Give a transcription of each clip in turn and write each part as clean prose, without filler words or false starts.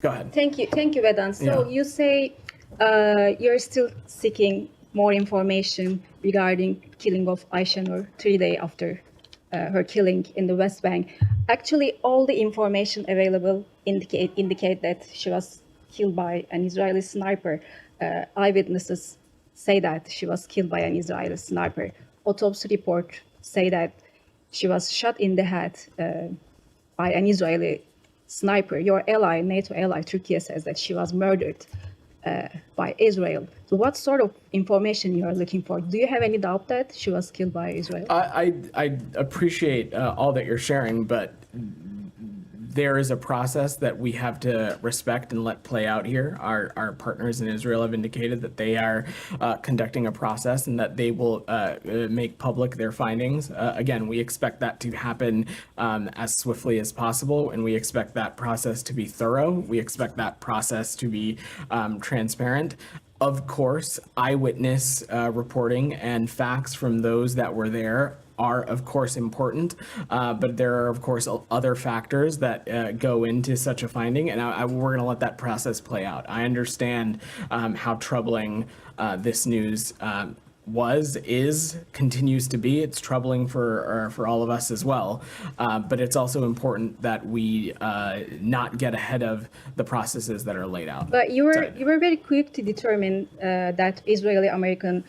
Go ahead. Thank you, Vedant. So Yeah. you say you're still seeking more information regarding killing of Aysenur 3 days after her killing in the West Bank. Actually, all the information available indicate that she was killed by an Israeli sniper. Eyewitnesses say that she was killed by an Israeli sniper. Autopsy report say that she was shot in the head by an Israeli sniper. Your ally, NATO ally, Turkey, says that she was murdered by Israel. So what sort of information you are looking for? Do you have any doubt that she was killed by Israel? I appreciate all that you're sharing, but there is a process that we have to respect and let play out here. Our partners in Israel have indicated that they are conducting a process and that they will make public their findings. Again, we expect that to happen as swiftly as possible, and we expect that process to be thorough. We expect that process to be transparent. Of course, eyewitness reporting and facts from those that were there are, of course, important, but there are, of course, other factors that go into such a finding, and we're going to let that process play out. I understand how troubling this news continues to be. It's troubling for all of us as well, but it's also important that we not get ahead of the processes that are laid out. But you were very quick to determine that Israeli-American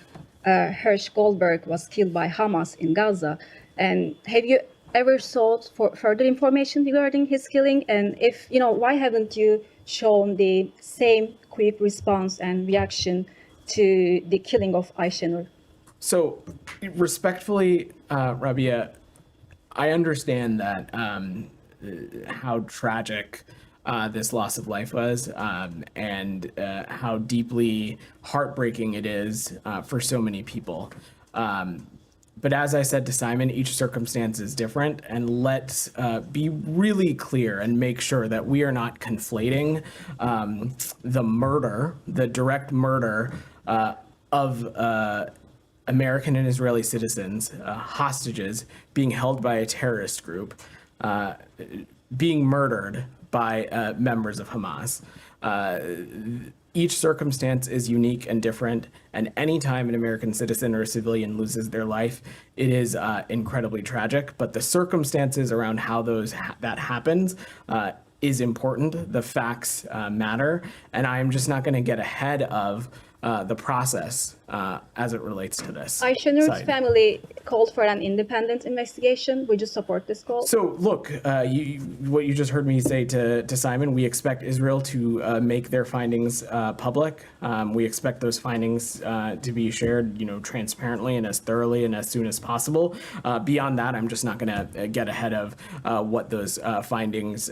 Hersh Goldberg was killed by Hamas in Gaza. And have you ever sought for further information regarding his killing? And if, why haven't you shown the same quick response and reaction to the killing of Aysenur? So, respectfully, Rabia, I understand that how tragic this loss of life was, and how deeply heartbreaking it is for so many people. But as I said to Simon, each circumstance is different, and let's be really clear and make sure that we are not conflating the direct murder of American and Israeli citizens, hostages, being held by a terrorist group, being murdered by members of Hamas. Each circumstance is unique and different, and anytime an American citizen or a civilian loses their life, it is incredibly tragic. But the circumstances around how that happens is important. The facts matter, and I'm just not going to get ahead of the process as it relates to this. Aysenur's family called for an independent investigation. Would you support this call? So look, what you just heard me say to Simon, we expect Israel to make their findings public. We expect those findings to be shared, transparently and as thoroughly and as soon as possible. Beyond that, I'm just not going to get ahead of what those findings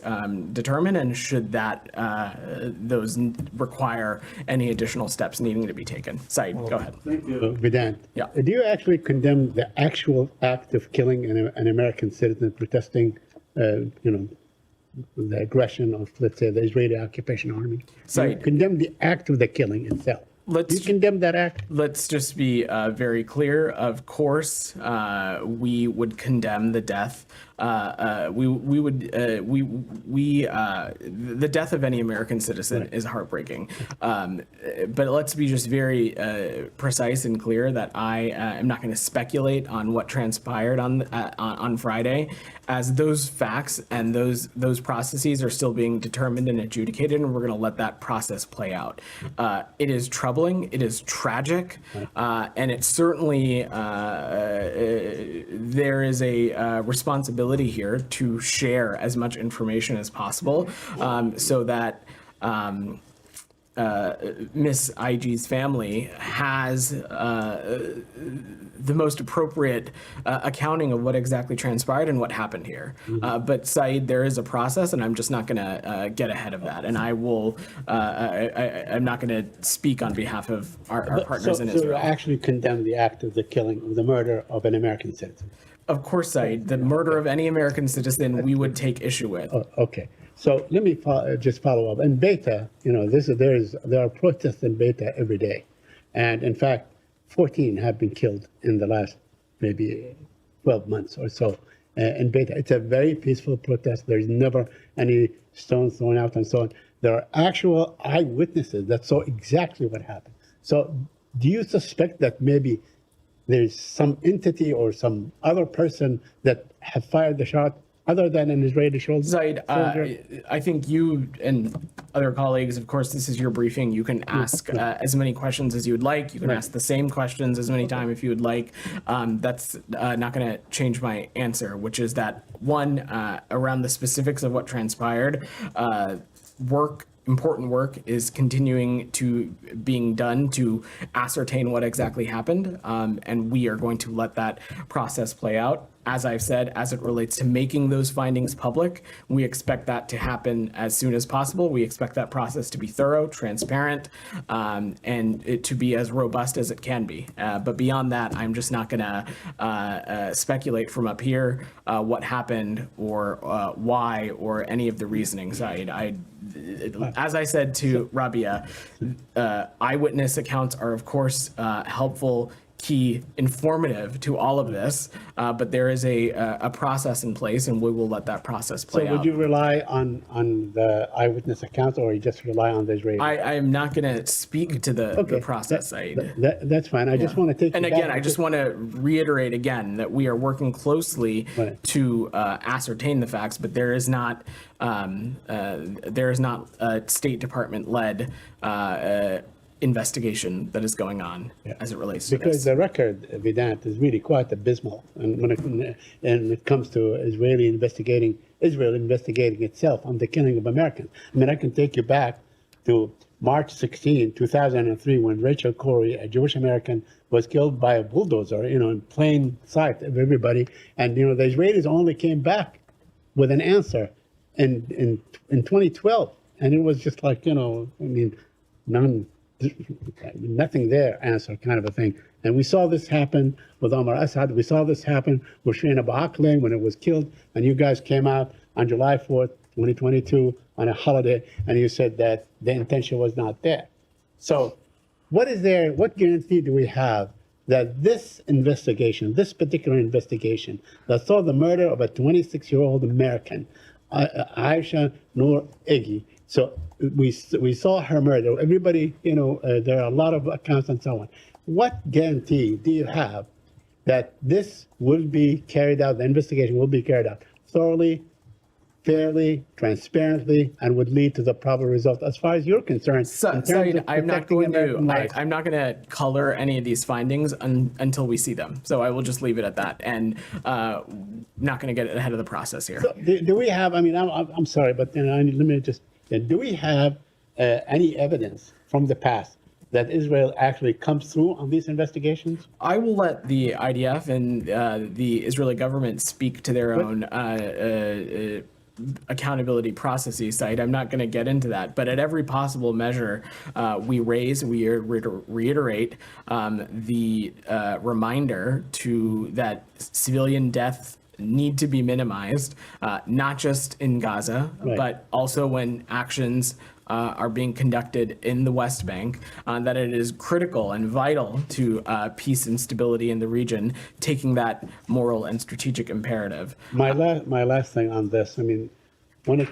determine, and should those require any additional steps needing to be taken. Said, go ahead. Thank you, Vedant. Yeah. Do you actually condemn the actual act of killing an American citizen protesting, the aggression of, let's say, the Israeli occupation army? Do you condemn the act of the killing itself? Do you condemn that act? Let's just be very clear. Of course, we would condemn the death. The death of any American citizen is heartbreaking. But let's be just very precise and clear that I am not going to speculate on what transpired on Friday, as those facts and those processes are still being determined and adjudicated, and we're going to let that process play out. It is troubling. It is tragic, and it's certainly there is a responsibility here to share as much information as possible, so that Miss Eygi's family has the most appropriate accounting of what exactly transpired and what happened here. But Said, there is a process, and I'm just not going to get ahead of that. And I will. I'm not going to speak on behalf of our partners in Israel. So you actually condemn the act of the killing, of the murder of an American citizen? Of course, Said. The murder of any American citizen, we would take issue with. Oh, okay. So let me just follow up. In Beta, there are protests in Beta every day, and in fact, 14 have been killed in the last maybe 12 months or so in Beta. It's a very peaceful protest. There's never any stones thrown out and so on. There are actual eyewitnesses that saw exactly what happened. So do you suspect that maybe there's some entity or some other person that have fired the shot other than an Israeli soldier? Zaid, I think you and other colleagues, of course, this is your briefing. You can ask as many questions as you would like. You can ask the same questions as many times if you would like. That's not going to change my answer, which is that, one, around the specifics of what transpired, important work is continuing to being done to ascertain what exactly happened, and we are going to let that process play out. As I've said, as it relates to making those findings public, we expect that to happen as soon as possible. We expect that process to be thorough, transparent, and it to be as robust as it can be. But beyond that, I'm just not going to speculate from up here what happened or why or any of the reasoning side. As I said to Rabia, eyewitness accounts are, of course, helpful, key, informative to all of this, but there is a process in place, and we will let that process play out. So would you rely on the eyewitness accounts, or you just rely on the Israeli? I am not going to speak to the process, Said. That's fine. I just want to take. And again, I just want to reiterate again that we are working closely to ascertain the facts, but there is not a State Department led investigation that is going on as it relates to because this. the record, Vedant, is really quite abysmal, and when it comes to Israel investigating itself on the killing of Americans. I mean, I can take you back to March 16, 2003, when Rachel Corrie, a Jewish American, was killed by a bulldozer, in plain sight of everybody, and the Israelis only came back with an answer in 2012, and it was just like nothing there answer kind of a thing. And we saw this happen with Omar Assad. We saw this happen with Shireen Abu Akleh when it was killed. And you guys came out on July 4th, 2022 on a holiday, and you said that the intention was not there. So what guarantee do we have that this particular investigation that saw the murder of a 26-year-old American, Aysenur Eygi, so we saw her murder. Everybody, there are a lot of accounts and so on. What guarantee do you have that this will be carried out, the investigation will be carried out thoroughly, fairly, transparently, and would lead to the proper result as far as you're concerned? Said, I'm not going to color any of these findings until we see them. So I will just leave it at that, and not going to get ahead of the process here. So do we have? I mean, I'm sorry, but let me just. Do we have any evidence from the past that Israel actually comes through on these investigations? I will let the IDF and the Israeli government speak to their own accountability processes. Side. I'm not going to get into that, but at every possible measure we reiterate the reminder that civilian death need to be minimized, not just in Gaza, but also when actions are being conducted in the West Bank, that it is critical and vital to peace and stability in the region, taking that moral and strategic imperative. My last thing on this, I mean, when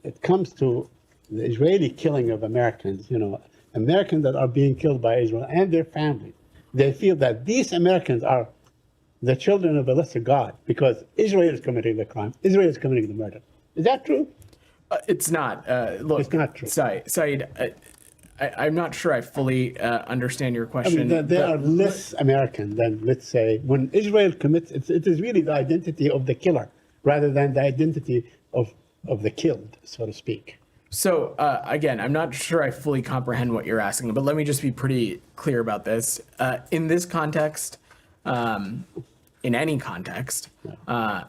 it comes to the Israeli killing of Americans, Americans that are being killed by Israel and their families, they feel that these Americans are the children of a lesser God because Israel is committing the crime. Israel is committing the murder. Is that true? It's not. Look, it's not true. Said, I'm not sure I fully understand your question. I mean, there are less American than, let's say, when Israel commits, it is really the identity of the killer rather than the identity of the killed, so to speak. So again, I'm not sure I fully comprehend what you're asking, but let me just be pretty clear about this. In this context, in any context, to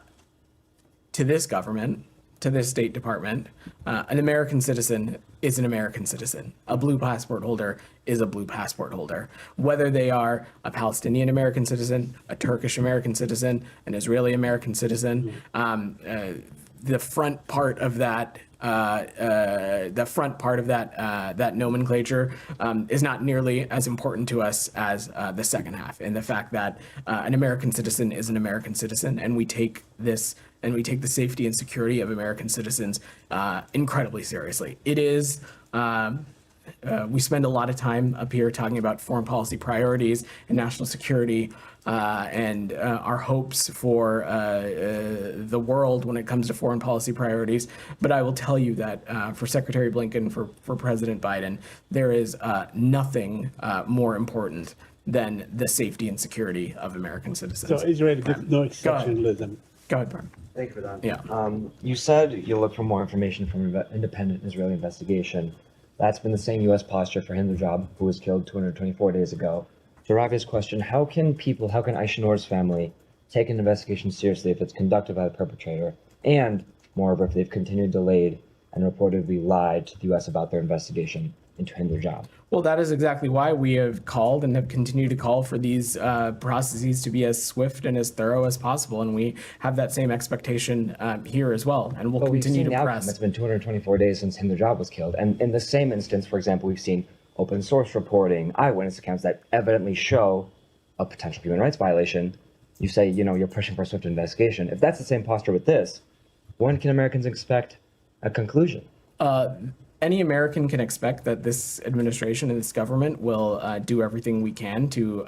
this government, to this State Department, an American citizen is an American citizen. A blue passport holder is a blue passport holder. Whether they are a Palestinian American citizen, a Turkish American citizen, an Israeli American citizen, the front part of that the front part of that nomenclature is not nearly as important to us as the second half, and the fact that an American citizen is an American citizen, and we take the safety and security of American citizens incredibly seriously. It is. We spend a lot of time up here talking about foreign policy priorities and national security and our hopes for the world when it comes to foreign policy priorities. But I will tell you that for Secretary Blinken, for President Biden, there is nothing more important than the safety and security of American citizens. So Israel gives no exceptionalism. Go ahead, Brian. Thank you for that. Yeah. You said you look for more information from independent Israeli investigation. That's been the same U.S. posture for Hindu, who was killed 224 days ago. To Ravi's question, how can Aysenur's family take an investigation seriously if it's conducted by the perpetrator, and moreover, if they've continued delayed and reportedly lied to the U.S. about their investigation into Hindu? Well, that is exactly why we have called and have continued to call for these processes to be as swift and as thorough as possible, and we have that same expectation here as well, and we'll continue to press. It's been 224 days since Hindu was killed, and in the same instance, for example, we've seen open source reporting, eyewitness accounts that evidently show a potential human rights violation. You say, you're pushing for a swift investigation. If that's the same posture with this, when can Americans expect a conclusion? Any American can expect that this administration and this government will do everything we can to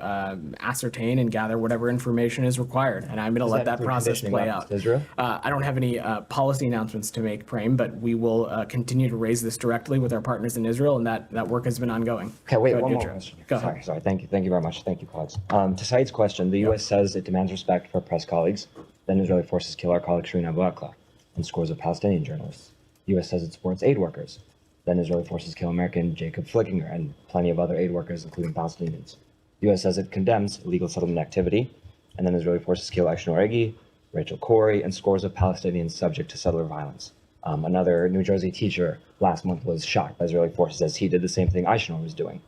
ascertain and gather whatever information is required. And I'm going to let that process play out. Israel? I don't have any policy announcements to make, Prem, but we will continue to raise this directly with our partners in Israel, and that work has been ongoing. Okay, wait, Go one ahead, more Yitro. question. Go ahead. Sorry. Thank you very much. Thank you, colleagues. To Saeed's question, the U.S. says it demands respect for press colleagues. Then Israeli forces kill our colleague Shireen Abu Akleh and scores of Palestinian journalists. The U.S. says it supports aid workers. Then Israeli forces kill American Jacob Flickinger and plenty of other aid workers, including Palestinians. The U.S. says it condemns illegal settlement activity, and then Israeli forces kill Aysenur Eygi, Rachel Corrie, and scores of Palestinians subject to settler violence. Another New Jersey teacher last month was shot by Israeli forces as he did the same thing Aysenur was doing.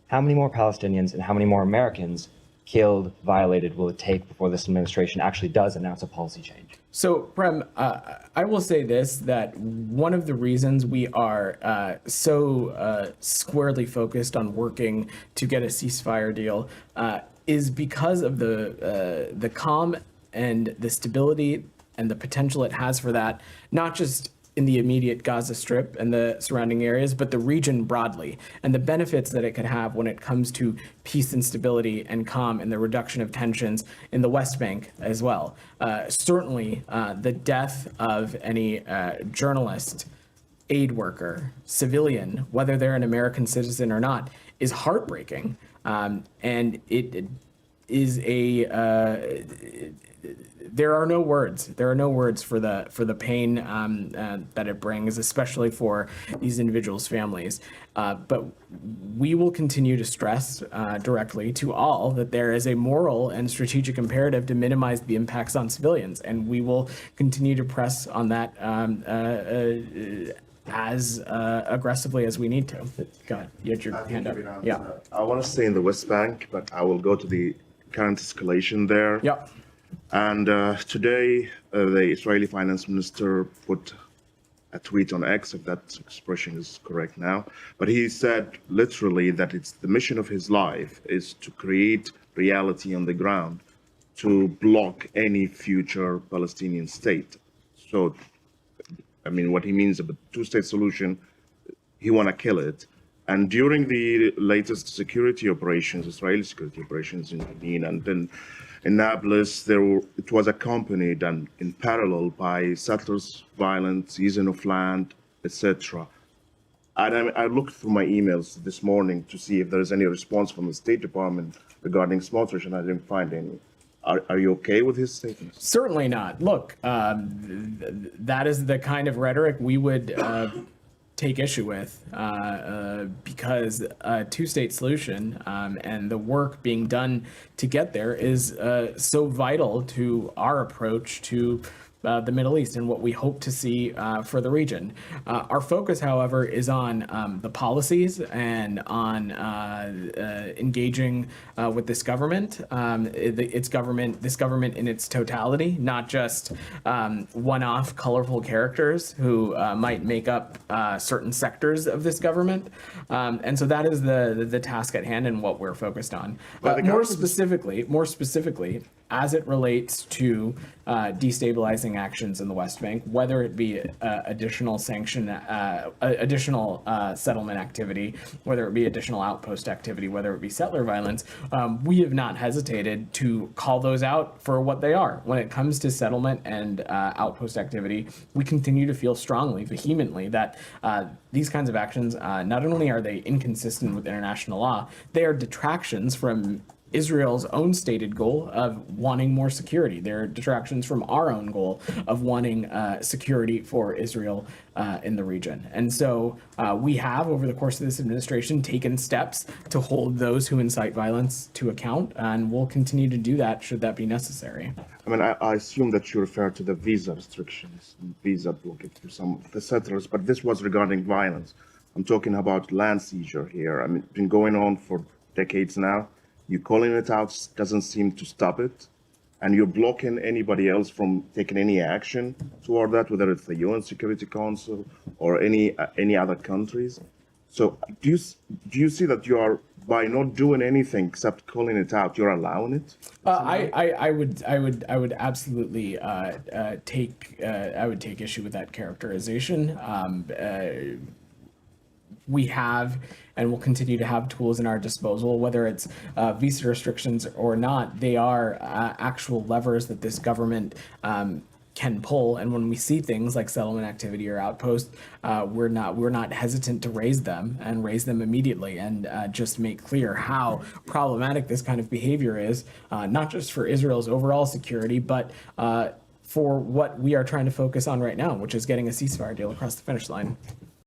How many more Palestinians and how many more Americans killed, violated will it take before this administration actually does announce a policy change? So, Prem, I will say this, that one of the reasons we are so squarely focused on working to get a ceasefire deal is because of the calm and the stability and the potential it has for that, not just in the immediate Gaza Strip and the surrounding areas, but the region broadly, and the benefits that it could have when it comes to peace and stability and calm and the reduction of tensions in the West Bank as well. Certainly, the death of any journalist, aid worker, civilian, whether they're an American citizen or not, is heartbreaking. And it is there are no words. There are no words for the pain that it brings, especially for these individuals' families. But we will continue to stress directly to all that there is a moral and strategic imperative to minimize the impacts on civilians, and we will continue to press on that as aggressively as we need to. Go ahead. You had your hand up. Yeah. I want to stay in the West Bank, but I will go to the current escalation there. Yep. And today, the Israeli finance minister put a tweet on X, if that expression is correct now. But he said literally that it's the mission of his life is to create reality on the ground to block any future Palestinian state. So, I mean, what he means of a two-state solution, he want to kill it. And during the latest security operations, Israeli security operations in Jenin and then in Nablus, it was accompanied and in parallel by settlers' violence, seizing of land, etc. And I looked through my emails this morning to see if there's any response from the State Department regarding Smotrich, and I didn't find any. Are you okay with his statements? Certainly not. Look, that is the kind of rhetoric we would take issue with because a two-state solution and the work being done to get there is so vital to our approach to the Middle East and what we hope to see for the region. Our focus, however, is on the policies and on engaging with this government, this government in its totality, not just one-off colorful characters who might make up certain sectors of this government. And so that is the task at hand and what we're focused on. More specifically, as it relates to destabilizing actions in the West Bank, whether it be additional settlement activity, whether it be additional outpost activity, whether it be settler violence, we have not hesitated to call those out for what they are. When it comes to settlement and outpost activity, we continue to feel strongly, vehemently, that these kinds of actions, not only are they inconsistent with international law, they are detractions from Israel's own stated goal of wanting more security. There are detractions from our own goal of wanting security for Israel in the region. And so we have, over the course of this administration, taken steps to hold those who incite violence to account, and we'll continue to do that should that be necessary. I mean, I assume that you refer to the visa restrictions and visa blockage to some of the settlers, but this was regarding violence. I'm talking about land seizure here. I mean, it's been going on for decades now. You calling it out doesn't seem to stop it, and you're blocking anybody else from taking any action toward that, whether it's the UN Security Council or any other countries. So do you see that you are, by not doing anything except calling it out, you're allowing it? I would absolutely take issue with that characterization. We have and will continue to have tools in our disposal, whether it's visa restrictions or not. They are actual levers that this government can pull. And when we see things like settlement activity or outpost, we're not hesitant to raise them immediately and just make clear how problematic this kind of behavior is, not just for Israel's overall security, but for what we are trying to focus on right now, which is getting a ceasefire deal across the finish line.